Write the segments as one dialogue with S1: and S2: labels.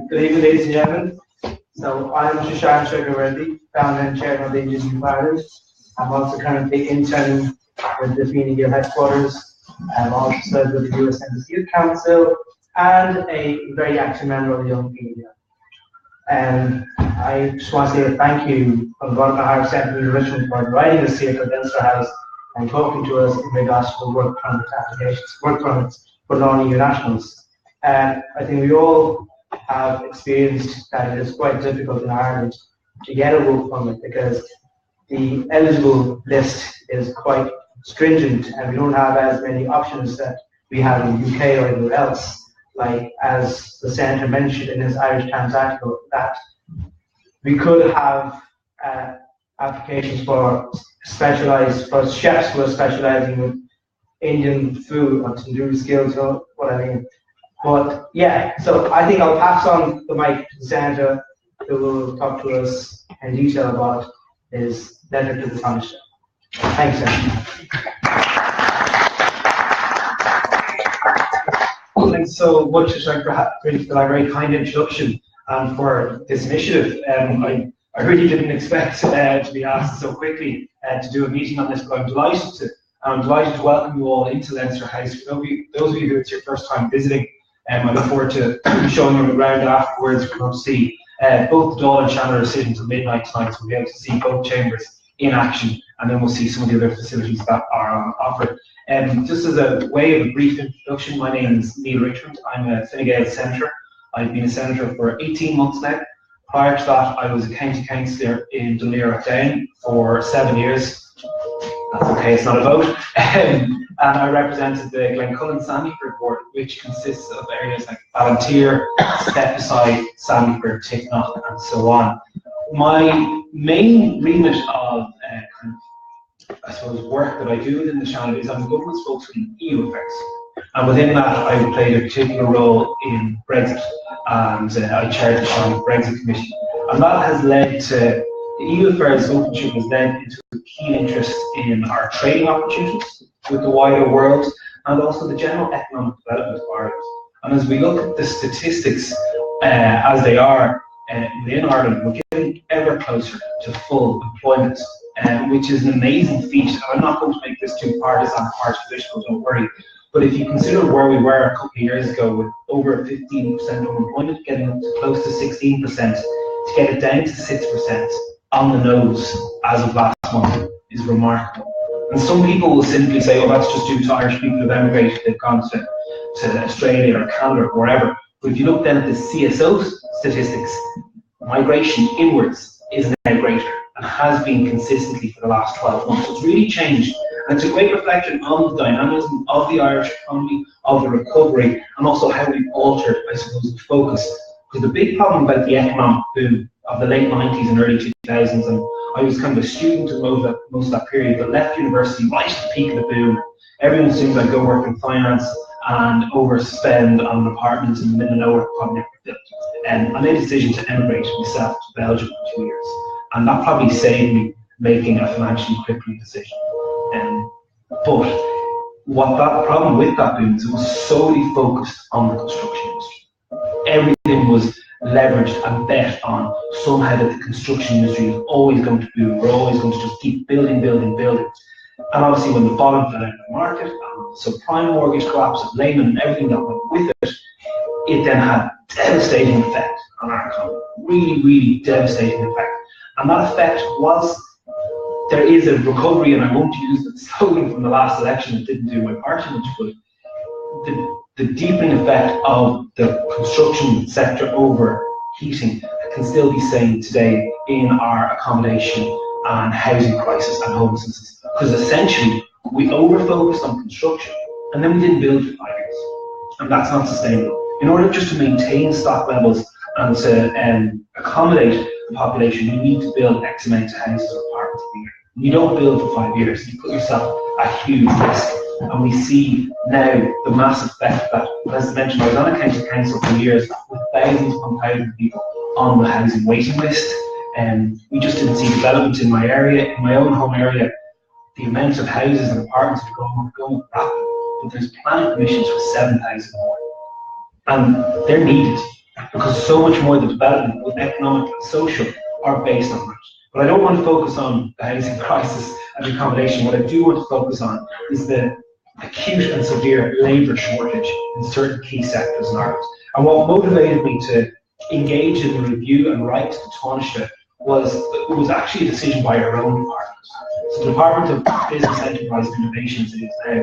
S1: Good evening, ladies and gentlemen. So I'm Shashank Chakravarti, founder and chairman of the Indian Youth Partners. I'm also currently interning with the Fine Gael headquarters. I'm also served with the US Embassy Youth Council and a very active member of the Young Media. And I just want to say thank you from the bottom of my heart to Neale Richmond for inviting us here to the Leinster House and talking to us in regards to the work permit applications, work permits for non-EU nationals. And I think we all have experienced that it is quite difficult in Ireland to get a work permit because the eligible list is quite stringent and we don't have as many options that we have in the UK or anywhere else. Like as the Senator mentioned in his Irish Times article, that we could have applications for chefs who are specialising with Indian food or tandoori skills or what I mean. But yeah, so I think I'll pass on the mic to the Senator who will talk to us in detail about his letter to the Taoiseach. Thanks, Senator.
S2: Thanks so much, Shashank, for that very kind introduction and for this initiative. I really didn't expect to be asked so quickly to do a meeting on this, but I'm delighted to welcome you all into Leinster House. For those of you who it's your first time visiting, I look forward to showing you on the ground afterwards. We're going to see both the Dáil and Shannon are sitting until midnight tonight, so we'll be able to see both chambers in action, and then we'll see some of the other facilities that are offered. Just as a way of a brief introduction, my name is Neale Richmond. I'm a Fine Gael senator. I've been a senator for 18 months now. Prior to that, I was a county councillor in Dunleer Down for 7 years. That's okay, it's not a vote. And I represented the Glencullen Sandyford ward, which consists of areas like Ballantyre, Stepaside, Sandyford, Ticknock, and so on. My main remit of I suppose work that I do within the channel is I'm a government spokesman in EU affairs, and within that I've played a particular role in Brexit, and I chaired the Parliament Brexit Committee, and that has led to the EU affairs openship has led into a keen interest in our trading opportunities with the wider world and also the general economic development of Ireland. And as we look at the statistics as they are within Ireland, we're getting ever closer to full employment, which is an amazing feat. I'm not going to make this too partisan or partial, don't worry. But if you consider where we were a couple of years ago with over 15% unemployment, getting up to close to 16%, to get it down to 6% on the nose as of last month is remarkable. And some people will simply say, oh, that's just due to Irish people who've emigrated, they've gone to Australia or Canada or wherever. But if you look then at the CSO statistics, migration inwards is now greater and has been consistently for the last 12 months. So it's really changed. And it's a great reflection on the dynamism of the Irish economy, of the recovery, and also how we've altered, I suppose, the focus. Because the big problem about the economic boom of the late 90s and early 2000s, and I was kind of a student of most of that period, but left university right at the peak of the boom. Everyone seemed like go work in finance and overspend on an apartment in the middle of nowhere. And I made a decision to emigrate myself to Belgium for 2 years. And that probably saved me making a financially crippling decision. But what that problem with that boom is it was solely focused on the construction industry. Everything was leveraged and bet on somehow that the construction industry is always going to boom. We're always going to just keep building. And obviously when the bottom fell out of the market, and subprime mortgage collapse of Lehman and everything that went with it, it then had devastating effect on our economy. Really, really devastating effect. And that effect was, there is a recovery, and I won't use the slogan from the last election, it didn't do my party much, but the deepening effect of the construction sector overheating can still be seen today in our accommodation and housing crisis and homelessness. Because essentially, we over-focused on construction, and then we didn't build for 5 years. And that's not sustainable. In order just to maintain stock levels and to accommodate the population, you need to build X amount of houses or apartments a year. You don't build for 5 years, you put yourself at huge risk. And we see now the massive effect that, as I mentioned, I was on a county council for years with thousands upon thousands of people on the housing waiting list. And we just didn't see development in my area, in my own home area. The amount of houses and apartments are going rapidly, but there's planning permissions for 7,000 more. And they're needed because so much more of the development, both economic and social, are based on that. But I don't want to focus on the housing crisis and the accommodation. What I do want to focus on is the acute and severe labour shortage in certain key sectors in Ireland. And what motivated me to engage in the review and write to the Taoiseach was actually a decision by our own department. So the Department of Business, Enterprise and Innovations is now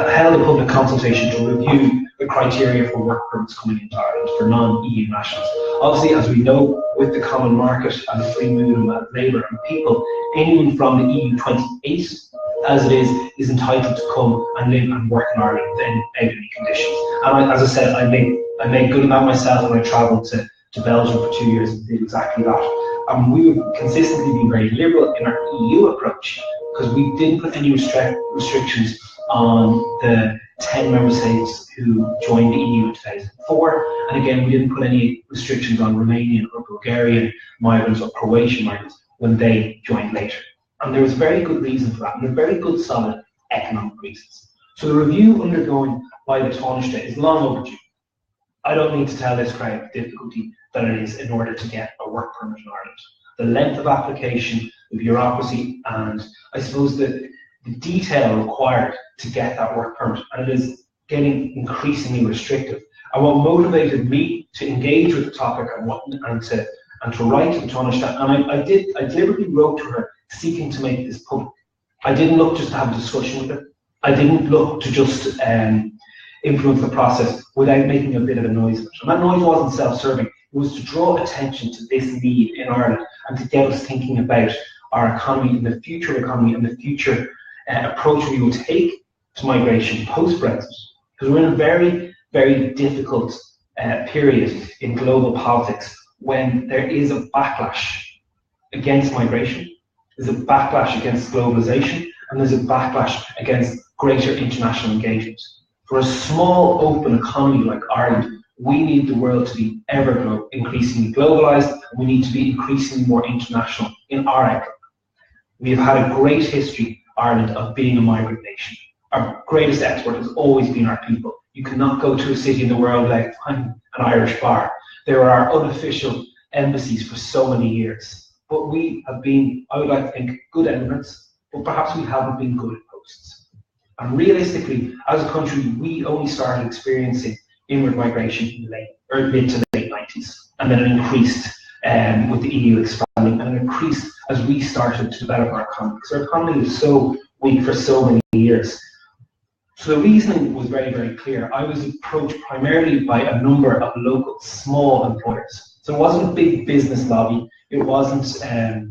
S2: held a public consultation to review the criteria for work permits coming into Ireland for non-EU nationals. Obviously, as we know, with the common market and the free movement of labour and people, anyone from the EU 28, as it is entitled to come and live and work in Ireland without any conditions. And as I said, I made good about myself when I travelled to Belgium for 2 years and did exactly that. And we would consistently be very liberal in our EU approach because we didn't put any restrictions on the 10 member states who joined the EU in 2004. And again, we didn't put any restrictions on Romanian or Bulgarian migrants or Croatian migrants when they joined later. And there was very good reason for that, and there are very good solid economic reasons. So the review undergoing by the Taoiseach is long overdue. I don't need to tell this crowd the difficulty that it is in order to get a work permit in Ireland. The length of application, the bureaucracy, and I suppose the detail required to get that work permit, and it is getting increasingly restrictive. And what motivated me to engage with the topic and to write to the Taoiseach, and I deliberately wrote to her seeking to make this public. I didn't look just to have a discussion with her. I didn't look to just influence the process without making a bit of a noise of it. And that noise wasn't self-serving. It was to draw attention to this need in Ireland and to get us thinking about our economy and the future economy and the future approach we will take to migration post-Brexit. Because we're in a very, very difficult period in global politics when there is a backlash against migration, there's a backlash against globalization, and there's a backlash against greater international engagement. For a small, open economy like Ireland, we need the world to be increasingly globalized, and we need to be increasingly more international in our outlook. We have had a great history, Ireland, of being a migrant nation. Our greatest export has always been our people. You cannot go to a city in the world without finding an Irish bar. There are our unofficial embassies for so many years. But we have been, I would like to think, good immigrants, but perhaps we haven't been good hosts. And realistically, as a country, we only started experiencing inward migration in the mid to late 90s. And then it increased with the EU expanding, and it increased as we started to develop our economy. Because our economy was so weak for so many years. So the reasoning was very, very clear. I was approached primarily by a number of local small employers. So it wasn't a big business lobby. It wasn't, a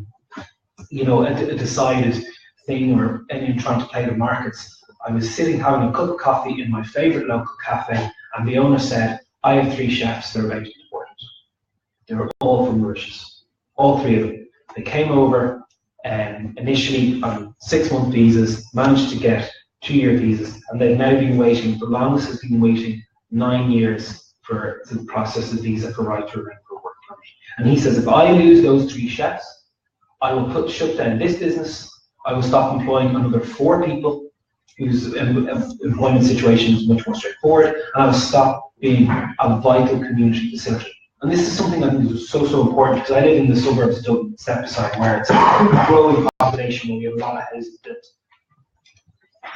S2: decided thing or anyone trying to play the markets. I was sitting having a cup of coffee in my favourite local cafe, and the owner said, I have 3 chefs that are about to be deported. They were all from Mauritius, all 3 of them. They came over initially on 6-month visas, managed to get 2-year visas, and they've now been waiting, the longest has been waiting 9 years for the process of visa for right to remain for work permit. And he says, if I lose those 3 chefs, I will shut down this business, I will stop employing another 4 people whose employment situation is much more straightforward, and I will stop being a vital community facility. And this is something I think is so important, because I live in the suburbs of Dublin, Stepaside, where it's a growing population, where we have a lot of houses built.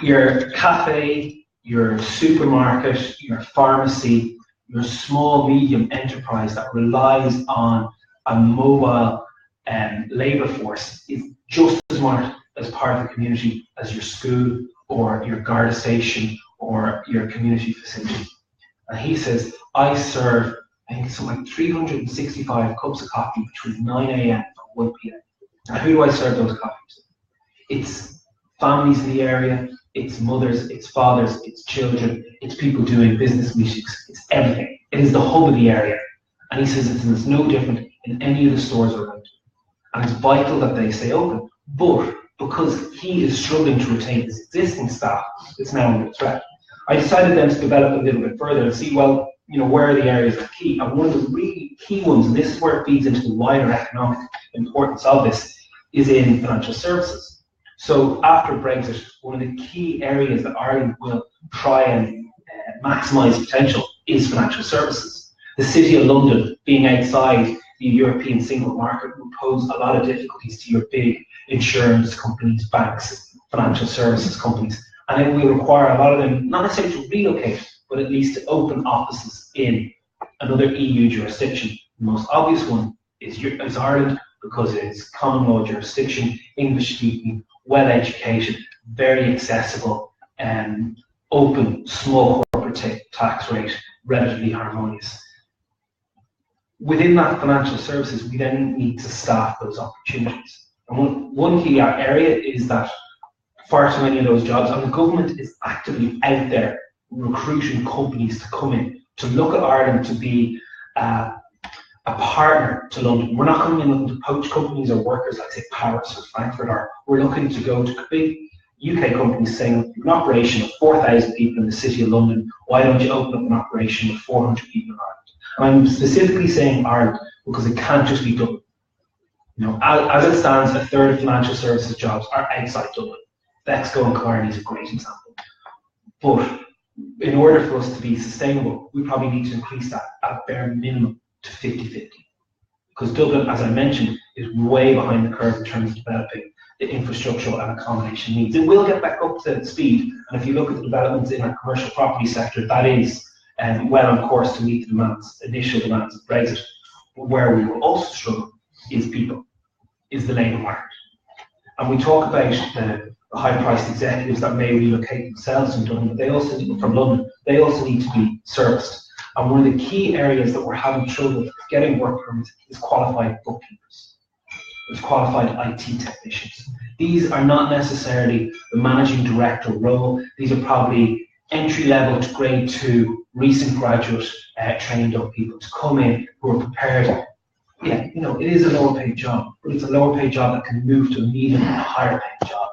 S2: Your cafe, your supermarket, your pharmacy, your small, medium enterprise that relies on a mobile labour force is just as much as part of the community as your school or your Garda station or your community facility. And he says, I serve, I think, something like 365 cups of coffee between 9 a.m. and 1 p.m. Now, who do I serve those coffees to? It's families in the area, it's mothers, it's fathers, it's children, it's people doing business meetings, it's everything. It is the hub of the area. And he says it's no different in any of the stores around. And it's vital that they stay open. But because he is struggling to retain his existing staff, it's now under threat. I decided then to develop a little bit further and see, well, where are the areas that are key? And one of the really key ones, and this is where it feeds into the wider economic importance of this, is in financial services. So after Brexit, one of the key areas that Ireland will try and maximise potential is financial services. The City of London being outside the European single market will pose a lot of difficulties to your big insurance companies, banks, financial services companies, and it will require a lot of them not necessarily to relocate, but at least to open offices in another EU jurisdiction. The most obvious one is Ireland, because it's common law jurisdiction, English speaking, well educated, very accessible, and open, small corporate tax rate, relatively harmonious. Within that financial services, we then need to staff those opportunities. And one key area is that far too many of those jobs, and the government is actively out there recruiting companies to come in, to look at Ireland to be a partner to London. We're not coming in looking to poach companies or workers like, say, Paris or Frankfurt, or we're looking to go to big UK companies saying, an operation of 4,000 people in the City of London, why don't you open up an operation with 400 people in Ireland? And I'm specifically saying Ireland because it can't just be Dublin. You know, as it stands, a third of financial services jobs are outside Dublin. Exco and Killarney is a great example. But in order for us to be sustainable, we probably need to increase that at a bare minimum to 50-50. Because Dublin, as I mentioned, is way behind the curve in terms of developing the infrastructural and accommodation needs. It will get back up to speed, and if you look at the developments in our commercial property sector, that is well on course to meet the demands, initial demands of Brexit. But where we will also struggle is people, is the labour market. And we talk about the high-priced executives that may relocate themselves from Dublin, but they also from London. They also need to be serviced. And one of the key areas that we're having trouble getting work permits is qualified bookkeepers. It's qualified IT technicians. These are not necessarily the managing director role. These are probably entry-level to grade 2, recent graduate trained up people to come in who are prepared. Yeah, you know, it is a lower paid job, but it's a lower paid job that can move to a medium and a higher paid job.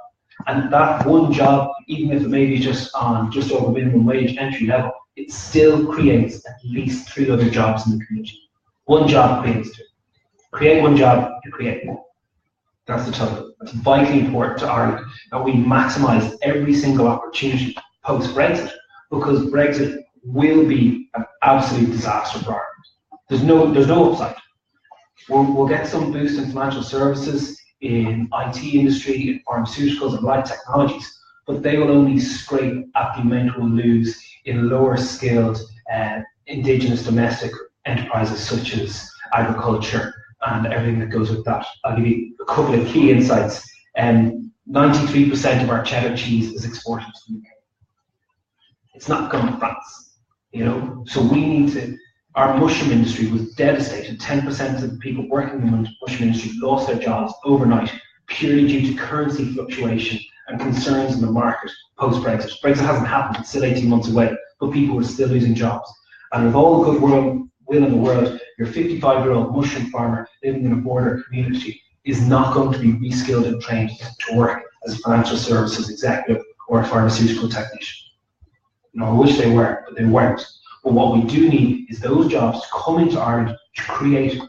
S2: And that one job, even if it may be just on just over minimum wage entry level, it still creates at least 3 other jobs in the community. One job creates 2. Create one job, you create more. That's the total. It's vitally important to Ireland that we maximise every single opportunity post-Brexit, because Brexit will be an absolute disaster for Ireland. There's no upside. We'll get some boost in financial services, in IT industry, in pharmaceuticals and life technologies, but they will only scrape at the amount we'll lose in lower skilled indigenous domestic enterprises such as agriculture and everything that goes with that. I'll give you a couple of key insights. 93% of our cheddar cheese is exported to the UK. It's not going to France, you know. So we need to. Our mushroom industry was devastated. 10% of the people working in the mushroom industry lost their jobs overnight, purely due to currency fluctuation and concerns in the market post-Brexit. Brexit hasn't happened, it's still 18 months away, but people are still losing jobs. And with all the good will in the world, your 55-year-old mushroom farmer living in a border community is not going to be reskilled and trained to work as a financial services executive or a pharmaceutical technician. You know, I wish they were, but they weren't. But what we do need is those jobs to come into Ireland to create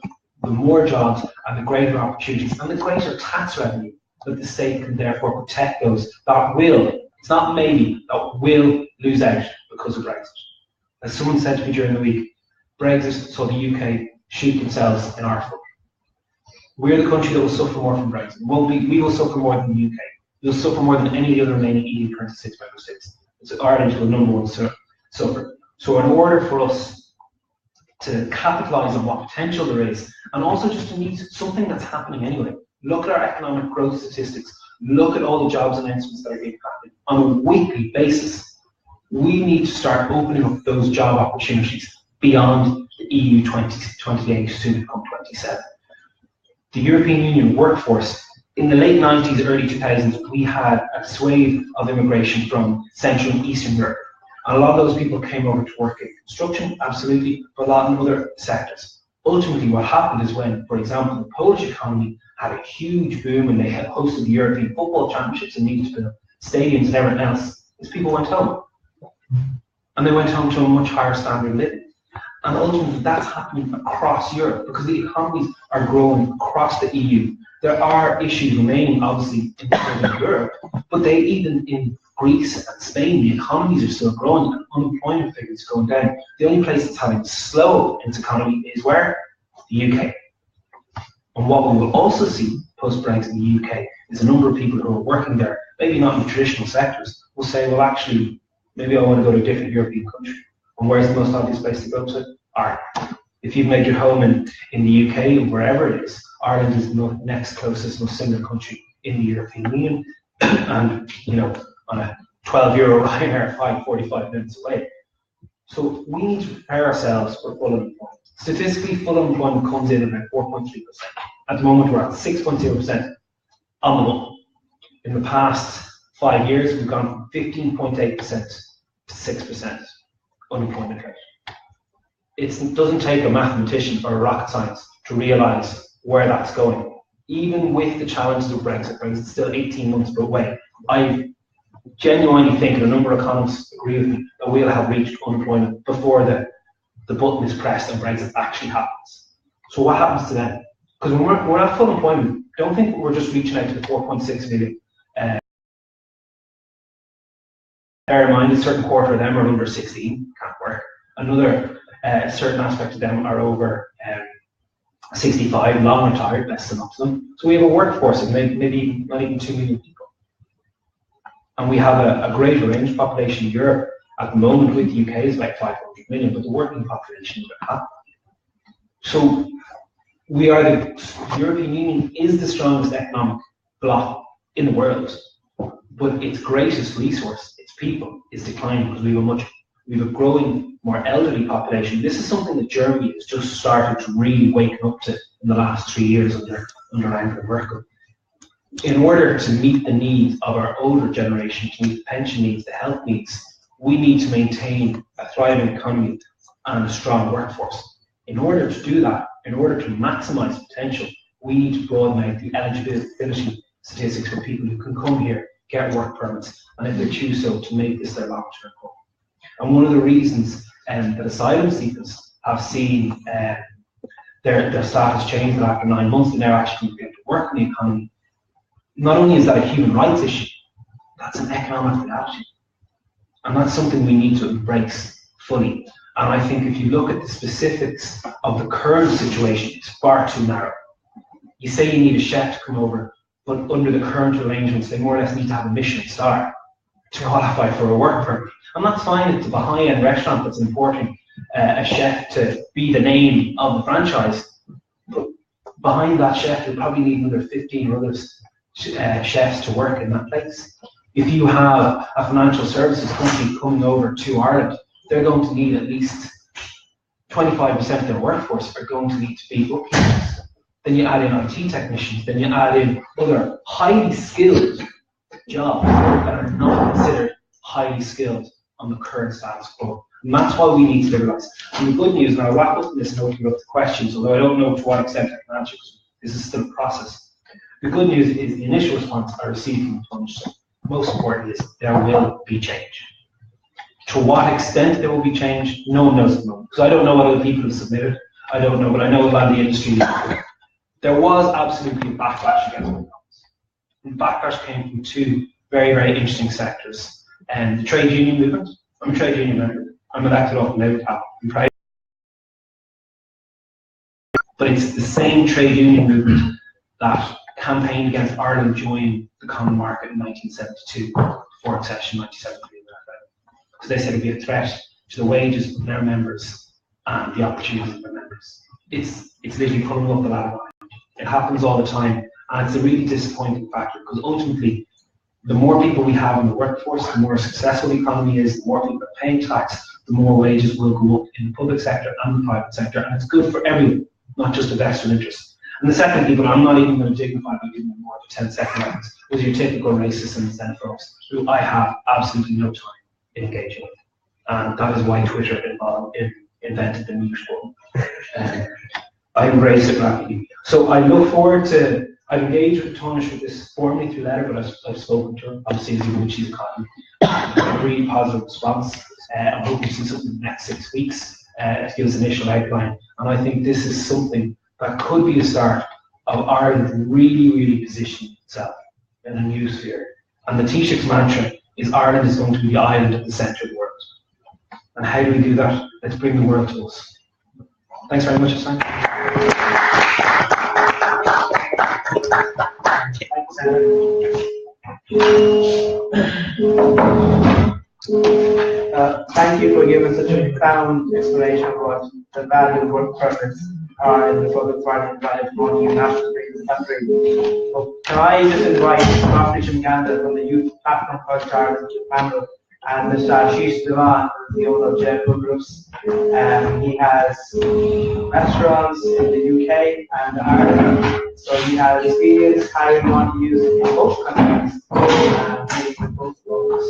S2: the more jobs and the greater opportunities and the greater tax revenue that the state can therefore protect those that will, it's not maybe, that will lose out because of Brexit. As someone said to me during the week, Brexit saw the UK shoot themselves in our foot. We're the country that will suffer more from Brexit. We will suffer more than the UK. We'll suffer more than any of the other remaining EU 26 member states. So Ireland will number one suffer. So in order for us to capitalise on what potential there is, and also just to meet something that's happening anyway, look at our economic growth statistics, look at all the jobs announcements that are being happening on a weekly basis. We need to start opening up those job opportunities beyond the EU 2028, soon to become 27. The European Union workforce, in the late 90s, early 2000s, we had a swathe of immigration from Central and Eastern Europe. And a lot of those people came over to work in construction, absolutely, but a lot in other sectors. Ultimately, what happened is when, for example, the Polish economy had a huge boom and they had hosted the European Football Championships and needed to build stadiums and everything else, is people went home. And they went home to a much higher standard of living. And ultimately, that's happening across Europe because the economies are growing across the EU. There are issues remaining, obviously, in Europe, but they even in Greece and Spain, the economies are still growing and unemployment figures are going down. The only place that's having slow its economy is where? The UK. And what we will also see post-Brexit in the UK is a number of people who are working there, maybe not in traditional sectors, will say, well, actually, maybe I want to go to a different European country. And where's the most obvious place to go to? Ireland. If you've made your home in the UK or wherever it is, Ireland is the next closest, most similar country in the European Union. And, you know, on a €12 Ryanair flight, 45 minutes away. So we need to prepare ourselves for full unemployment. Statistically, full unemployment comes in about 4.3%. At the moment, we're at 6.0% on the month. In the past 5 years, we've gone from 15.8% to 6% unemployment rate. It doesn't take a mathematician or a rocket science to realise where that's going. Even with the challenges of Brexit, Brexit's still 18 months away. I genuinely think, and a number of economists agree with me, that we'll have reached unemployment before the button is pressed and Brexit actually happens. So what happens to them? Because when we're at full employment, don't think we're just reaching out to the 4.6 million. Bear in mind, a certain quarter of them are under 16, can't work. Another certain aspect of them are over 65, long retired, less than up to them. So we have a workforce of maybe not even 2 million people. And we have a greater range population in Europe. At the moment with the UK is about 500 million, but the working population is about half. So we are the European Union is the strongest economic bloc in the world, but its greatest resource, its people, is declining because we have a growing, more elderly population. This is something that Germany has just started to really wake up to in the last 3 years under Angela Merkel. In order to meet the needs of our older generation, to meet the pension needs, the health needs, we need to maintain a thriving economy and a strong workforce. In order to do that, in order to maximise potential, we need to broaden out the eligibility statistics for people who can come here, get work permits, and if they choose so, to make this their long-term goal. And one of the reasons that asylum seekers have seen their status change after 9 months, and they're actually able to work in the economy, not only is that a human rights issue, that's an economic reality. And that's something we need to embrace fully. And I think if you look at the specifics of the current situation, it's far too narrow. You say you need a chef to come over, but under the current arrangements, they more or less need to have a Michelin star to qualify for a work permit. And that's fine, it's a high-end restaurant that's importing a chef to be the name of the franchise. But behind that chef, you'll probably need another 15 or others chefs to work in that place. If you have a financial services company coming over to Ireland, they're going to need at least 25% of their workforce are going to need to be bookkeepers. Then you add in IT technicians, then you add in other highly skilled jobs that are not considered highly skilled on the current status quo. And that's why we need to liberalise. And the good news, and I'll wrap up on this and open up to questions, although I don't know to what extent I can answer because this is still a process. The good news is the initial response I received from the Tunisia. Most important is there will be change. To what extent there will be change, no one knows at the moment. Because I don't know what other people have submitted. I don't know, but I know about the industry. There was absolutely a backlash against the promise. The backlash came from two very, very interesting sectors. And the trade union movement. I'm a trade union member. I'm elected off the Labour Party. I'm proud. But it's the same trade union movement that campaigned against Ireland joining the common market in 1972, before accession in 1973. Because they said it would be a threat to the wages of their members and the opportunities of their members. It's literally pulling up the ladder line. It happens all the time, and it's a really disappointing factor because ultimately, the more people we have in the workforce, the more successful the economy is, the more people are paying tax, the more wages will go up in the public sector and the private sector, and it's good for everyone, not just the vested interests. And the second people, I'm not even going to dignify by giving them more of a 10-second reference, was your typical racists and xenophobes, who I have absolutely no time in engaging with. And that is why Twitter invented the mute button. I embrace it rapidly. So I look forward to, I've engaged with Tonish with this formally through letter, but I've spoken to her, obviously as you know, she's a colleague. A really positive response. I'm hoping to see something in the next 6 weeks to give us an initial outline. And I think this is something that could be the start of Ireland really, really positioning itself in a new sphere. And the Taoiseach's mantra is Ireland is going to be the island at the centre of the world. And how do we do that? Let's bring the world to us. Thanks very much, Hassan.
S1: Thank you for giving such a profound explanation of what the value of work permits are in the public party drive on the national in the country. So can I just invite Dr. Chimkanda from the Youth Platform for Ireland to the panel, and Mr. Ashish Devan, the owner of Jedward Groups. He has restaurants in the UK and Ireland, so he has experience hiring on to use in both countries and dealing with both roles.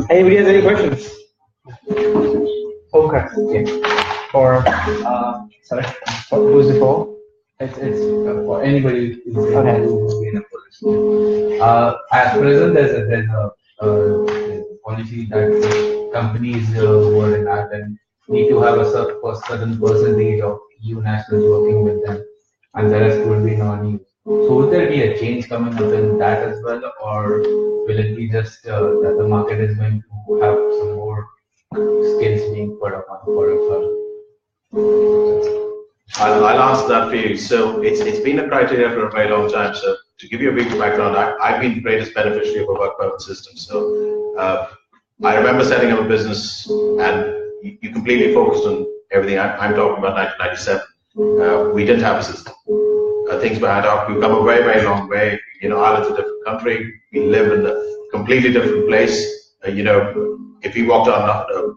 S1: Anybody has any questions? Okay.
S3: Yeah. For sorry, who's it for? It's for anybody who's in a position. At present, there's a policy that companies who are in Ireland need to have a certain percentage of EU nationals working with them, and the rest will be non-EU. So would there be a change coming up in that as well, or will it be just that the market is going to have some more skills being put up for
S4: I'll answer that for you. So it's been a criteria for a very long time. So to give you a brief background, I've been the greatest beneficiary of a work permit system. So I remember setting up a business, and you completely focused on everything. I'm talking about 1997. We didn't have a system. Things were ad hoc. We've come a very, very long way. You know, Ireland's a different country. We live in a completely different place. If you walked on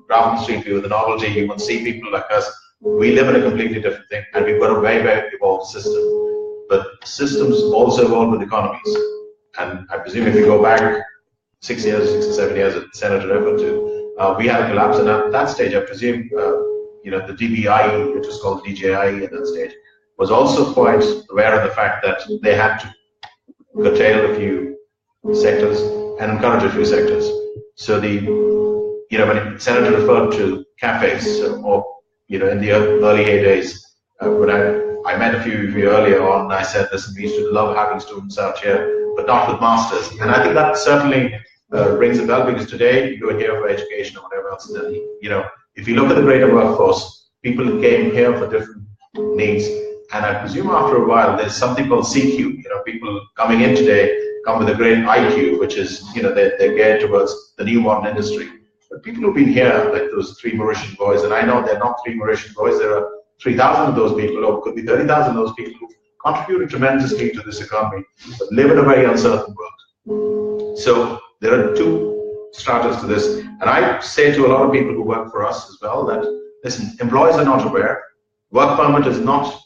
S4: Grafton Street, with a novelty, you would see people like us. We live in a completely different thing, and we've got a very, very evolved system. But systems also evolve with economies. And I presume if you go back 6 or 7 years, as the Senator referred to, we had a collapse, and at that stage, I presume, the DBI, which was called DJI at that stage, was also quite aware of the fact that they had to curtail a few sectors and encourage a few sectors. So when the Senator referred to cafes, in the early heydays, when I met a few of you earlier on, I said, listen, we used to love having students out here, but not with masters. And I think that certainly rings a bell, because today you go here for education or whatever else. And then, if you look at the greater workforce, people came here for different needs. And I presume after a while, there's something called CQ. People coming in today come with a great IQ, which is, they're geared towards the new modern industry. But people who've been here, like those 3 Mauritian boys, and I know they're not 3 Mauritian boys, there are 3,000 of those people, or could be 30,000 of those people who contributed tremendously to this economy, but live in a very uncertain world. So there are 2 stratas to this. And I say to a lot of people who work for us as well that, listen, employers are not aware. Work permit is not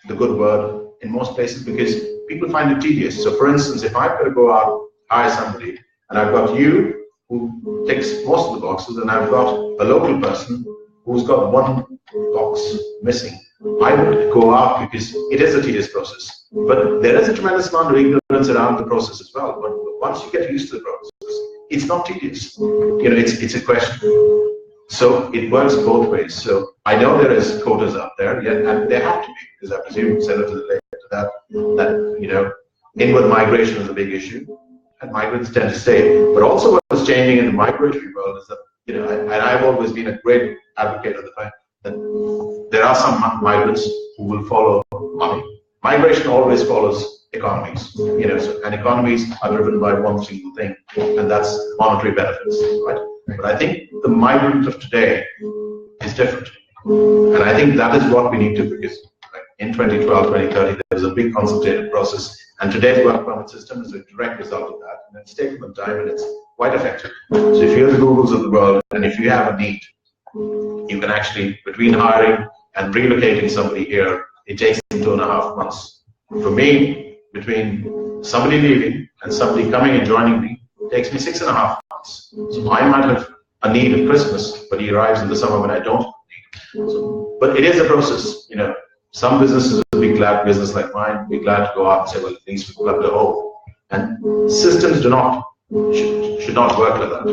S4: the good word in most places, because people find it tedious. So for instance, if I've got to go out, hire somebody, and I've got you who ticks most of the boxes, and I've got a local person who's got 1 box missing, I would go out because it is a tedious process. But there is a tremendous amount of ignorance around the process as well. But once you get used to the process, it's not tedious. It's a question. So it works both ways. So I know there is quotas out there, and there have to be, because I presume Senator related to that inward migration is a big issue, and migrants tend to stay. But also what's changing in the migratory world is that, and I've always been a great advocate of the fact that there are some migrants who will follow money. Migration always follows economies, and economies are driven by one single thing, and that's monetary benefits, right? But I think the migrant of today is different. And I think that is what we need to, because in 2012, 2030, there was a big concentrated process. And today's work permit system is a direct result of that. And it's taken some time, and it's quite effective. So if you're the Googles of the world, and if you have a need, you can actually, between hiring and relocating somebody here, it takes 2.5 months. For me, between somebody leaving and somebody coming and joining me, it takes me 6.5 months. So I might have a need at Christmas, but he arrives in the summer when I don't need. So, but it is a process. Some businesses will be glad, business like mine, be glad to go out and say, well, at least we plugged a hole. And systems should not work like that,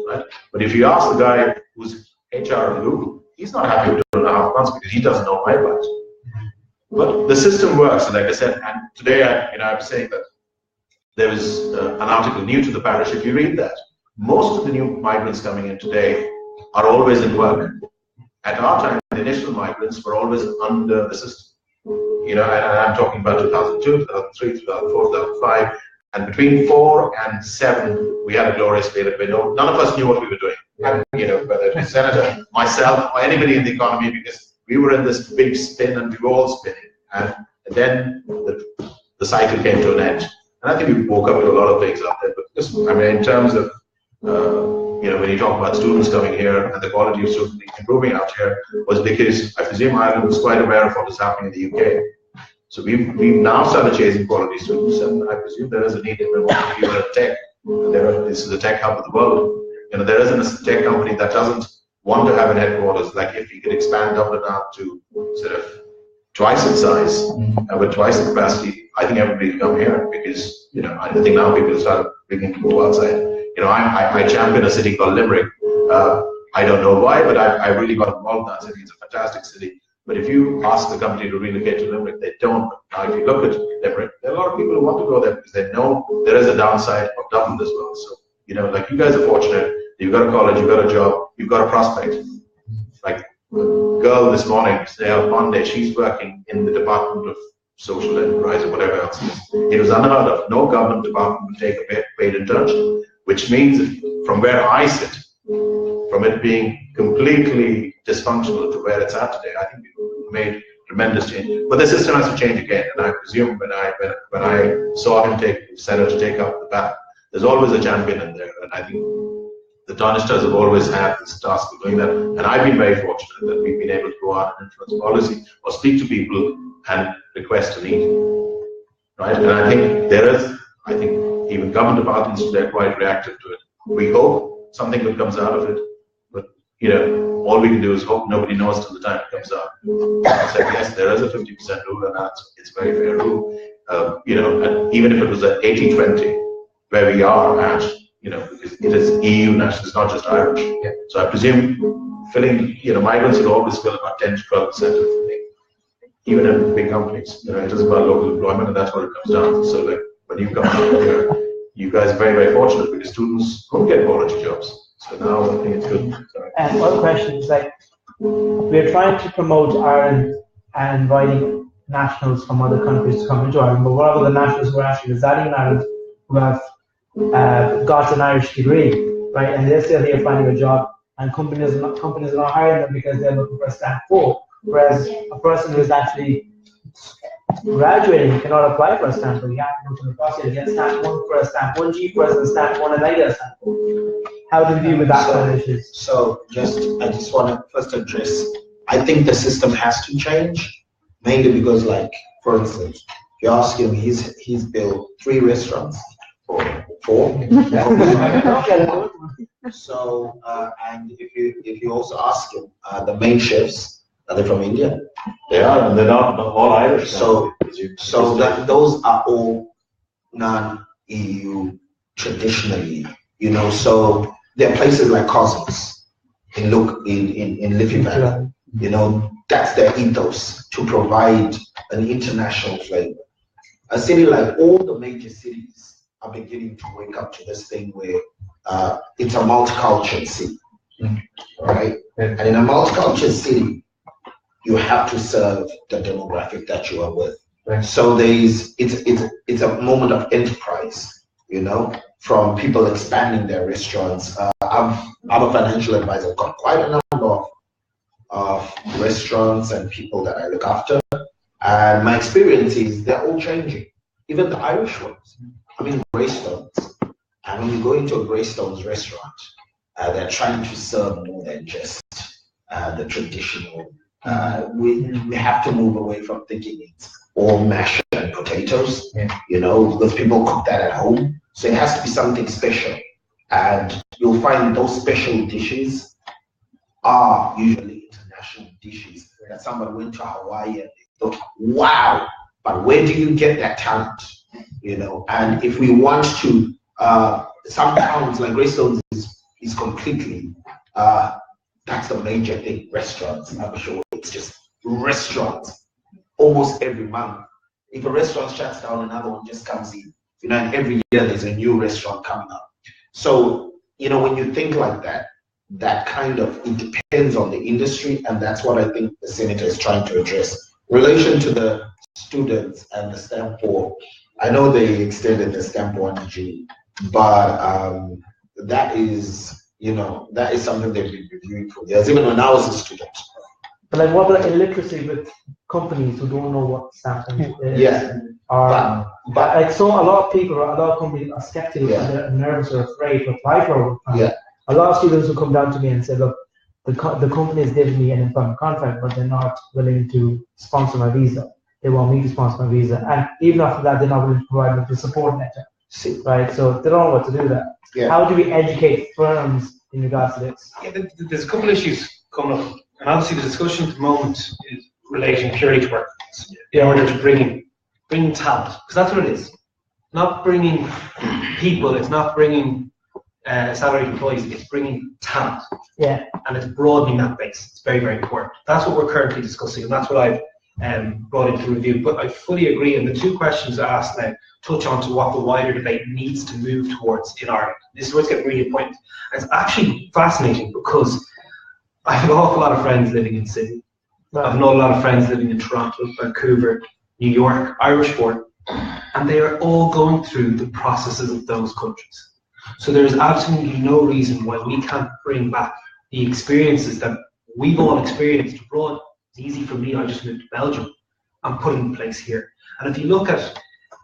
S4: right? But if you ask the guy who's HR Lou, he's not happy with 2.5 months because he doesn't know my plight. But the system works, and like I said, and today I was saying that there was an article new to the parish. If you read that, most of the new migrants coming in today are always in work. At our time, the initial migrants were always under the system. And I'm talking about 2002, 2003, 2004, 2005, and between 4 and 7, we had a glorious period where none of us knew what we were doing. And, whether it was Senator, myself, or anybody in the economy, because we were in this big spin and we were all spinning. And then the cycle came to an end. And I think we woke up to a lot of things out there. But just, in terms of, when you talk about students coming here and the quality of students improving out here, was because I presume Ireland was quite aware of what was happening in the UK. So we've now started chasing quality students, and I presume there is a need if we want to be in tech. This is the tech hub of the world. There isn't a tech company that doesn't want to have an headquarters. Like if you could expand Dublin out to sort of twice its size and with twice the capacity, I think everybody can come here because I think now people start bringing people outside. I champion a city called Limerick. I don't know why, but I really got involved in that city. It's a fantastic city. But if you ask the company to relocate to Limerick, they don't. Now, if you look at Limerick, there are a lot of people who want to go there because they know there is a downside of Dublin as well. So, like you guys are fortunate. You've got a college, you've got a job, you've got a prospect. Like a girl this morning, on Monday, she's working in the Department of Social Enterprise or whatever else it is. It was unheard of. No government department would take a paid internship, which means from where I sit, from it being completely dysfunctional to where it's at today, I think we've made tremendous change. But the system has to change again, and I presume when I saw him set out to take up the bat, there's always a champion in there, and I think the Donisters have always had this task of doing that, and I've been very fortunate that we've been able to go out and influence policy or speak to people and request a need, right? And I think even government departments, they're quite reactive to it. We hope something good comes out of it, but all we can do is hope nobody knows till the time it comes out. I said, yes, there is a 50% rule, and it's a very fair rule. And even if it was at 80-20, where we are at, because it is EU national, it's not just Irish. Yeah. So I presume migrants will always fill about 10 to 12% of the thing, even in big companies. It is about local employment, and that's what it comes down to. So like when you come here, you guys are very, very fortunate because students don't get quality jobs. So now I think it's good.
S1: And one question is we're trying to promote Ireland and inviting nationals from other countries to come into Ireland, but what about the nationals who are actually residing in Ireland who have got an Irish degree, right? And they're still here finding a job, and companies are not hiring them because they're looking for a stamp 4. Whereas a person who is actually graduating cannot apply for a stamp 4. You have to go to the process to get stamp 1 for a stamp 1G versus a stamp 1 and later a stamp 4. How do you deal with that kind of issues?
S5: So I just want to first address, I think the system has to change, mainly because, like, for instance, if you ask him, he's built 3 restaurants. 4. So and if you also ask him, the main chefs, are they from India?
S4: They are, and they're not all Irish.
S5: So those are all non-EU traditionally, So there are places like Cosmos in Liffey Valley. That's their ethos, to provide an international flavor. A city like all the major cities are beginning to wake up to this thing where it's a multicultural city, right? And in a multicultural city, you have to serve the demographic that you are with. Right. So it's a moment of enterprise, from people expanding their restaurants. I'm a financial advisor. I've got quite a number of restaurants and people that I look after, and my experience is they're all changing, even the Irish ones. Greystones. And when you go into a Greystones restaurant, they're trying to serve more than just the traditional. We have to move away from thinking it's all mashed and potatoes, because people cook that at home. So it has to be something special. And you'll find those special dishes are usually international dishes that somebody went to Hawaii and they thought, wow, but where do you get that talent? And if we want to, some towns like Greystones is completely, the That's the major thing. Restaurants, I'm sure it's just restaurants almost every month. If a restaurant shuts down, another one just comes in. And every year there's a new restaurant coming up. So, when you think like that, that kind of, it depends on the industry, and that's what I think the Senator is trying to address. In relation to the students and the stamp 4, I know they extended the stamp 1 to June, but that is something they've been reviewing for years, even when I was a student.
S1: But what about illiteracy with companies who don't know what stamping is?
S5: Yeah.
S1: But so a lot of companies are skeptical and nervous or afraid to apply for it.
S5: Yeah.
S1: A lot of students will come down to me and say, look, the company has given me an employment contract, but they're not willing to sponsor my visa. They want me to sponsor my visa. And even after that, they're not willing to provide me with a support letter. Right? So they don't know what to do there. Yeah. How do we educate firms in regards to this?
S2: Yeah, there's a couple of issues coming up. And obviously the discussion at the moment is relating purely to workforce in order to bring talent. Because that's what it is. Not bringing people, it's not bringing salaried employees, it's bringing talent.
S1: Yeah.
S2: And it's broadening that base. It's very, very important. That's what we're currently discussing, and that's what I've brought into review. But I fully agree, and the two questions asked now touch on to what the wider debate needs to move towards in Ireland. This is where it's getting really important. And it's actually fascinating because I have an awful lot of friends living in Sydney. I have an awful lot of friends living in Toronto, Vancouver, New York, Irish born, and they are all going through the processes of those countries. So there is absolutely no reason why we can't bring back the experiences that we've all experienced abroad. It's easy for me, I just moved to Belgium, and put it in place here. And if you look at,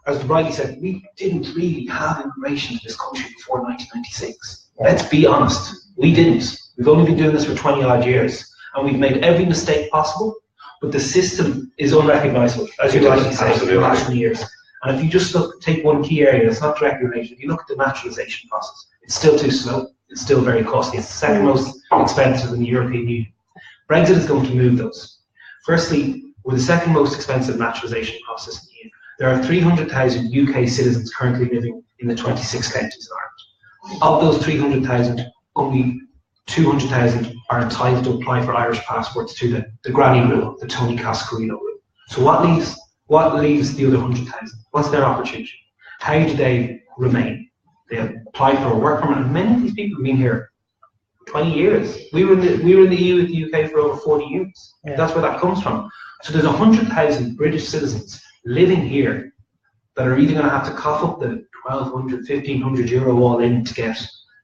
S2: as rightly said, we didn't really have immigration to this country before 1996. Let's be honest, we didn't. We've only been doing this for 20 odd years, and we've made every mistake possible, but the system is unrecognisable, as you rightly say, for the last 20 years. And if you just take one key area that's not directly related, if you look at the naturalisation process, it's still too slow, it's still very costly, it's the second most expensive in the European Union. Brexit is going to move those. Firstly, we're the second most expensive naturalisation process in the EU. There are 300,000 UK citizens currently living in the 26 counties in Ireland. Of those 300,000, only 200,000 are entitled to apply for Irish passports to the granny rule, the Tony Cascarino rule. So what leaves the other 100,000? What's their opportunity? How do they remain? They apply for a work permit, and many of these people have been here 20 years. We were in the EU with the UK for over 40 years. Yeah. That's where that comes from. So there's 100,000 British citizens living here that are either going to have to cough up the 1,200, 1,500 euro all in to get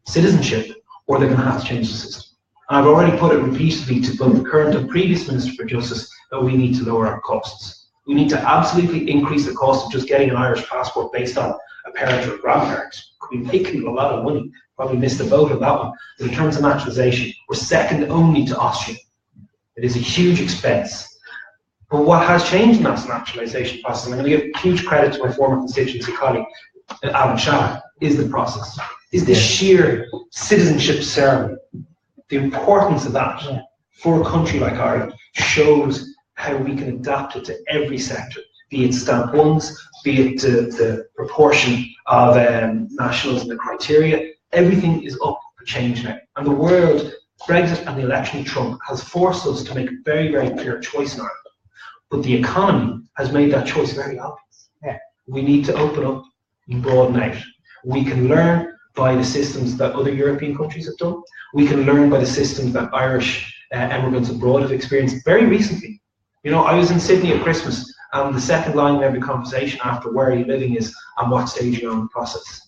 S2: citizenship, or they're going to have to change the system. And I've already put it repeatedly to both the current and previous Minister for Justice that we need to lower our costs. We need to absolutely increase the cost of just getting an Irish passport based on a parent or a grandparent. We're making a lot of money. Probably missed the boat on that one. But in terms of naturalisation, we're second only to Austria. It is a huge expense. But what has changed in that naturalisation process, and I'm going to give huge credit to my former constituency colleague, Alan Shah, is the process. Is the sheer citizenship ceremony. The importance of that for a country like Ireland shows how we can adapt it to every sector, be it stamp ones, be it the proportion of nationals and the criteria. Everything is up for change now. And the world, Brexit and the election of Trump has forced us to make a very, very clear choice in Ireland. But the economy has made that choice very obvious. Yeah. We need to open up and broaden out. We can learn by the systems that other European countries have done. We can learn by the systems that Irish immigrants abroad have experienced very recently. I was in Sydney at Christmas, and the second line of every conversation after where are you living is, and what stage you're on the process.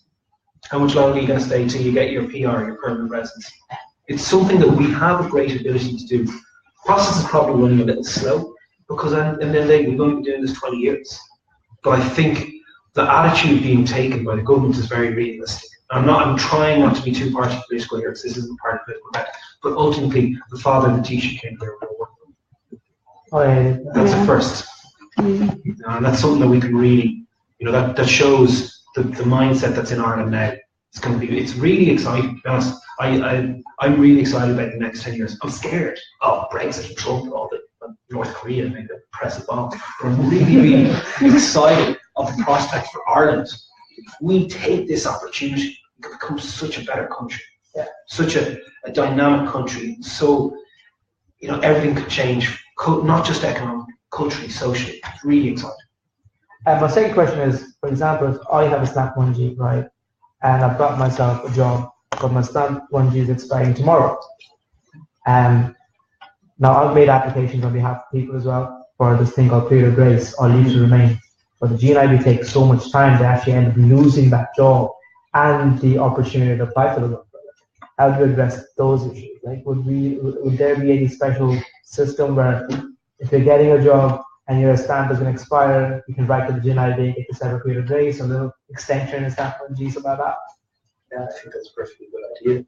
S2: How much longer are you going to stay till you get your PR, your permanent residence? It's something that we have a great ability to do. The process is probably running a little slow, because at the end of the day, we've only been doing this 20 years. But I think the attitude being taken by the government is very realistic. I'm trying not to be too party political here, because this isn't part of political debate. But ultimately, the father and the teacher came here for work. That's a first. And that's something that we can really, that shows the mindset that's in Ireland now. It's really exciting, to be honest. I'm really excited about the next 10 years. I'm scared of Brexit, Trump, all the North Korea, maybe the press of bomb. But I'm really, really excited of the prospect for Ireland. If we take this opportunity, we can become such a better country, such a dynamic country, so everything could change, not just economically, culturally, socially. It's really exciting.
S1: My second question is, for example, if I have a Snap 1G, right, and I've got myself a job, but my Snap 1G is expiring tomorrow. Now I've made applications on behalf of people as well for this thing called period of grace or leave to remain. But the GNIB takes so much time to actually end up losing that job and the opportunity to apply for the work. How do you address those issues? Like, would there be any special system where if you're getting a job and your stamp is going to expire, you can write to the GNIB, get the separate period of grace, a little extension in Stamp 1G, something like that?
S2: Yeah, I think that's a perfectly good idea.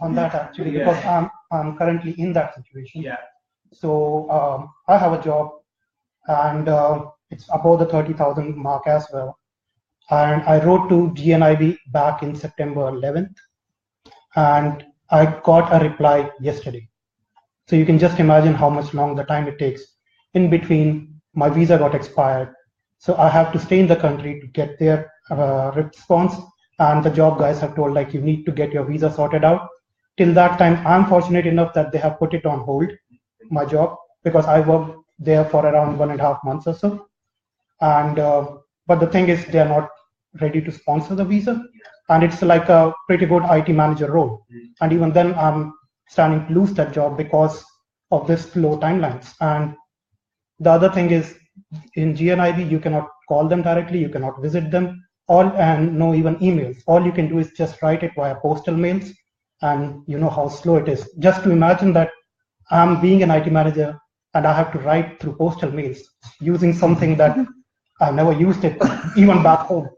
S6: On that, actually, because I'm currently in that situation.
S2: Yeah.
S6: So I have a job, and it's above the 30,000 mark as well. And I wrote to GNIB back in September 11th, and I got a reply yesterday. So you can just imagine how much long the time it takes. In between, my visa got expired, so I have to stay in the country to get their response. And the job guys have told, like, you need to get your visa sorted out. Till that time, I'm fortunate enough that they have put it on hold, my job, because I worked there for around 1.5 months or so. And but the thing is, they are not ready to sponsor the visa, and it's like a pretty good IT manager role. And even then, I'm standing to lose that job because of this slow timelines. And the other thing is, in GNIB, you cannot call them directly, you cannot visit them, and no even emails. All you can do is just write it via postal mails, and you know how slow it is. Just to imagine that I'm being an IT manager and I have to write through postal mails using something that I've never used it even back home.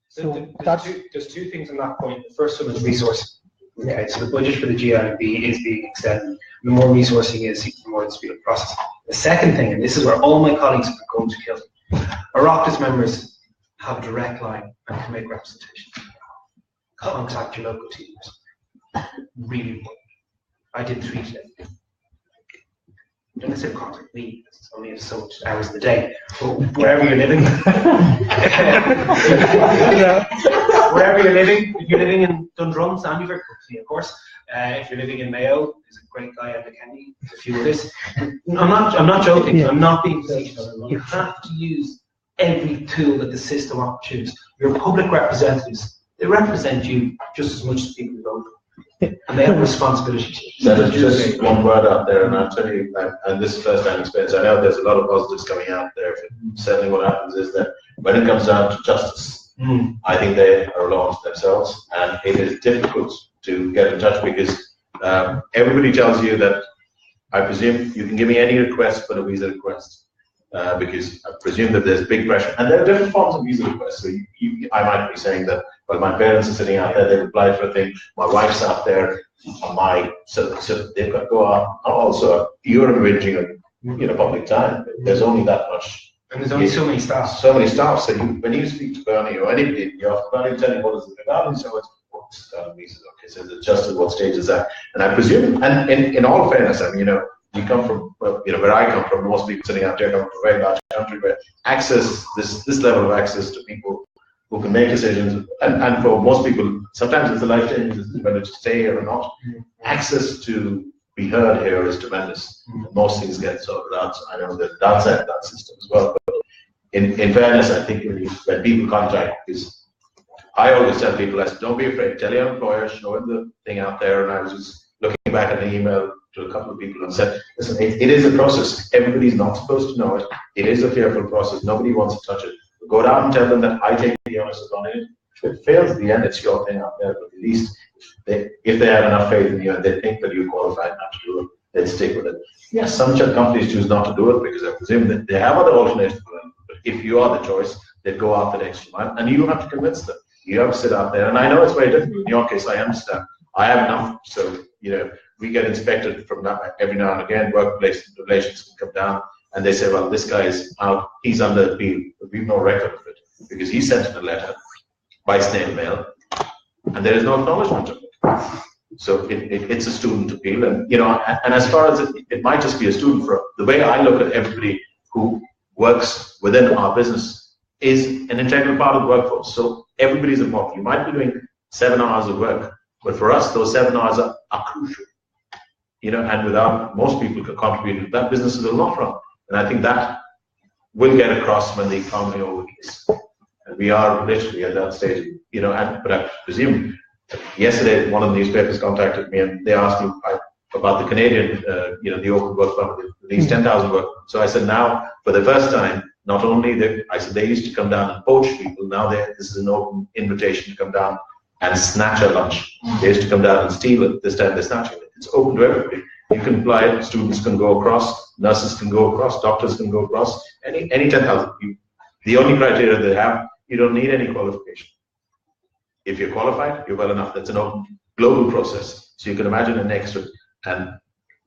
S6: So
S2: there's two things on that point. The first one is resourcing. Okay, so the budget for the GNIB is being extended. The more resourcing is, the more the speed of process. The second thing, and this is where all my colleagues are going to kill me, Oireachtas members have a direct line and can make representation. Contact your local teams. Really important. I did 3 today. Don't necessarily contact me, because it's only so much hours in the day. But wherever you're living, wherever you're living, if you're living in Dundrum, Sandyford, of course. If you're living in Mayo, there's a great guy out of Kennedy. There's a few others. I'm not joking. Yeah. I'm not being facetious. You have to use every tool that the system offers you. Your public representatives, they represent you just as much as people who vote. And they have a responsibility to
S4: There's just one word out there, and I'll tell you, and this is first-hand experience. I know there's a lot of positives coming out there. Certainly what happens is that when it comes down to justice, I think they are alone themselves, and it is difficult to get in touch because everybody tells you that, I presume you can give me any request but a visa request, because I presume that there's big pressure. And there are different forms of visa requests. So I might be saying that, well, my parents are sitting out there, they've applied for a thing, my wife's out there, so they've got to go on. Also, you're arranging public time. There's only that much.
S2: And there's only so many staff.
S4: So many staff. So when you speak to Bernie or anybody in the office, Bernie will tell you what is the regarding, so it's what's visas, okay, so it's just at what stage is that. And I presume, and in all fairness, I mean, you come from, where I come from, most people sitting out there come from a very large country where access, this level of access to people who can make decisions, and for most people, sometimes it's a life-changing decision whether to stay here or not. Access to be heard here is tremendous. Most things get sorted out. So I know there's a downside of that system as well. But in fairness, I think when people contact, because I always tell people, I said, don't be afraid, tell your employer, show him the thing out there. And I was just looking back at the email to a couple of people and said, listen, it is a process. Everybody's not supposed to know it. It is a fearful process. Nobody wants to touch it. Go down and tell them that I take the onus of running it. If it fails at the end, it's your thing out there. But at least if they have enough faith in you and they think that you're qualified not to do it, they'll stick with it. Yes, some companies choose not to do it because I presume that they have other alternatives for them. But if you are the choice, they go out the extra mile, and you don't have to convince them. You have to sit out there. And I know it's very difficult. In your case, I understand. I have enough, so we get inspected from that every now and again. Workplace relations can come down, and they say, well, this guy is out, he's under appeal, but we've no record of it because he sent in a letter by snail mail, and there is no acknowledgement of it. So it's a student appeal, and and as far as it might just be a student. For the way I look at everybody who works within our business is an integral part of the workforce. So everybody's important. You might be doing 7 hours of work, but for us, those 7 hours are crucial. and without most people contributing, that business is a lot wrong. And I think that will get across when the economy overheats. And we are literally at that stage, but I presume yesterday one of the newspapers contacted me and they asked me about the Canadian, the open work permit, these 10,000 work. So I said now, for the first time, not only they used to come down and poach people, now this is an open invitation to come down and snatch a lunch. They used to come down and steal it. This time they're snatching it. It's open to everybody. You can apply it. Students can go across. Nurses can go across. Doctors can go across. Any 10,000. The only criteria they have, you don't need any qualification. If you're qualified, you're well enough. That's an open global process. So you can imagine an extra. And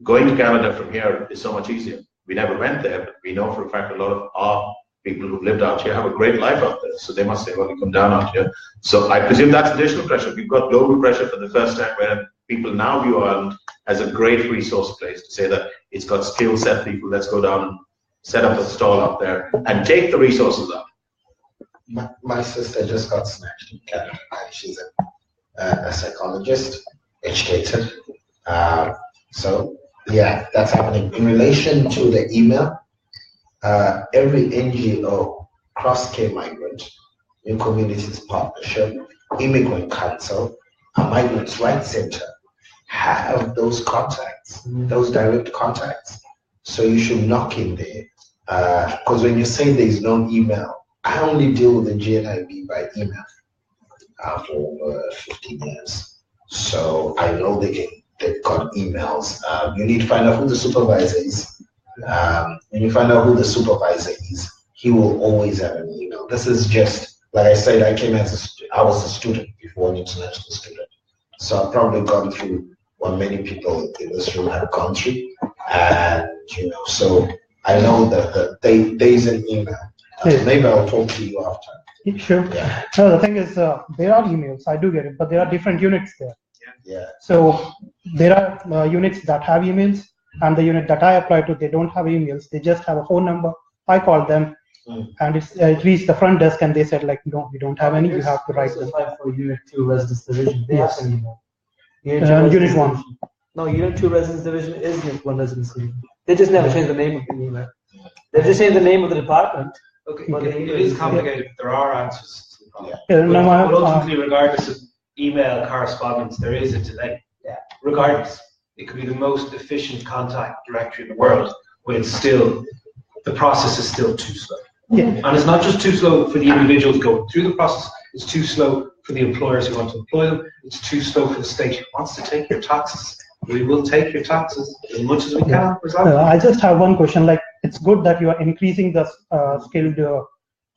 S4: going to Canada from here is so much easier. We never went there, but we know for a fact a lot of our people who've lived out here have a great life out there. So they must say, well, you come down out here. So I presume that's additional pressure. We've got global pressure for the first time where people now view Ireland as a great resource place to say that it's got skill set people. Let's go down and set up a stall up there and take the resources up.
S5: My sister just got snatched in Canada. She's a psychologist, educated. So yeah, that's happening. In relation to the email, every NGO, Cross-K Migrant, New Communities Partnership, Immigrant Council, and Migrants' Rights Center have those contacts, those direct contacts. So you should knock in there. Because when you say there's no email, I only deal with the GNIB by email for over 15 years. So I know they've got emails. You need to find out who the supervisor is. When you find out who the supervisor is, he will always have an email. This is just, like I said, I was a student before, an international student. So I've probably gone through what many people in this room have gone through. And, so I know that there's an email. Maybe I'll talk to you after.
S6: Sure.
S5: Yeah.
S6: No, the thing is, there are emails, I do get it, but there are different units there.
S5: Yeah.
S6: So there are units that have emails, and the unit that I apply to, they don't have emails. They just have a phone number. I call them, and it reached the front desk, and they said, like, no, we don't have any. You have to write them.
S1: For Unit 2 Residence Division, they have an email.
S6: Unit 1.
S1: No, Unit 2 Residence Division is Unit 1 Residence Division. They just never changed the name of the email. They've just changed the name of the department.
S2: Okay, but it is complicated. There are answers to the problem.
S6: Yeah.
S2: But ultimately, regardless of email correspondence, there is a delay.
S1: Yeah.
S2: Regardless, it could be the most efficient contact directory in the world, but it's still, the process is still too slow.
S6: Yeah.
S2: And it's not just too slow for the individuals going through the process, it's too slow for the employers who want to employ them, it's too slow for the state who wants to take your taxes. We will take your taxes as much as we can.
S6: I just have one question. Like, it's good that you are increasing the skilled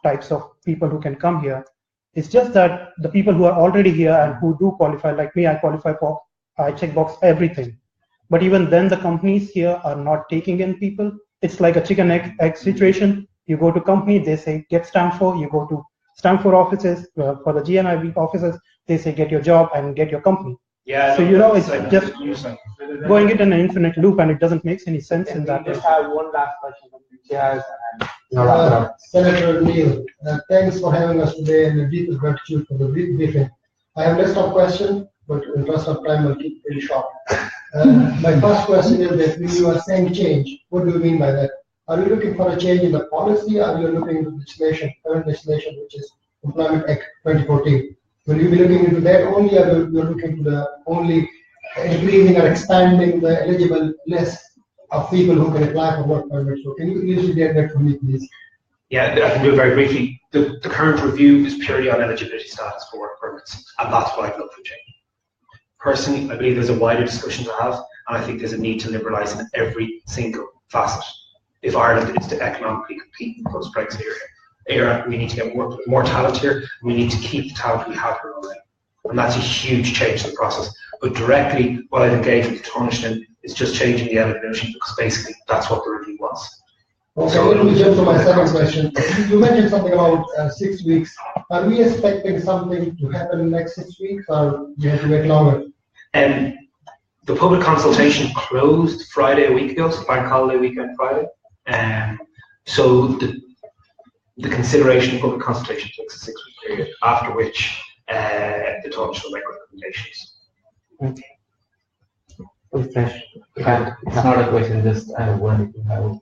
S6: types of people who can come here. It's just that the people who are already here and who do qualify, like me, I qualify for, I check box everything. But even then, the companies here are not taking in people. It's like a chicken egg situation. You go to company, they say get stamped for. You go to stamped for offices, for the GNIB offices, they say get your job and get your company.
S2: Yeah.
S6: So it's like just going it in an infinite loop, and it doesn't make any sense in that.
S1: We just have one last question from the chairs,
S7: and Senator Neale, thanks for having us today, and the deepest gratitude for the briefing. I have a list of questions, but in interest of time, I'll keep it really short. My first question is that when you are saying change, what do you mean by that? Are you looking for a change in the policy, or are you looking into legislation, current legislation, which is Employment Act 2014? Will you be looking into that only, or you're looking to the only increasing or expanding the eligible list of people who can apply for work permits? So can you easily get that for me, please?
S2: Yeah, I can do it very briefly. The current review is purely on eligibility status for work permits, and that's what I'd look for change. Personally, I believe there's a wider discussion to have, and I think there's a need to liberalise in every single facet. If Ireland is to economically compete in the post-Brexit era, we need to get more talent here, and we need to keep the talent we have here already. And that's a huge change to the process. But directly, what I've engaged with Taoiseach is just changing the eligibility, because basically that's what the review was.
S7: Okay, let me jump to my second question. You mentioned something about 6 weeks. Are we expecting something to happen in the next 6 weeks, or do you have to wait longer?
S2: The public consultation closed Friday a week ago, so bank holiday weekend Friday. So the consideration of public consultation takes a 6-week period, after which the Taoiseach will make recommendations.
S3: Fresh. It's not a question, just I wanted to have.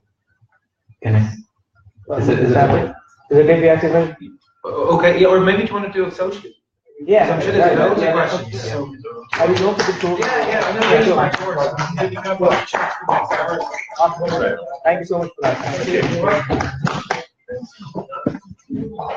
S3: Can I? Is it okay? Is it okay if we
S2: Okay, yeah, or maybe you want to do it socially.
S3: Yeah,
S2: So I'm sure there's loads of questions. So.
S3: I would love to do.
S2: Yeah, I know.
S3: Thank you so much for that.
S2: Thank you.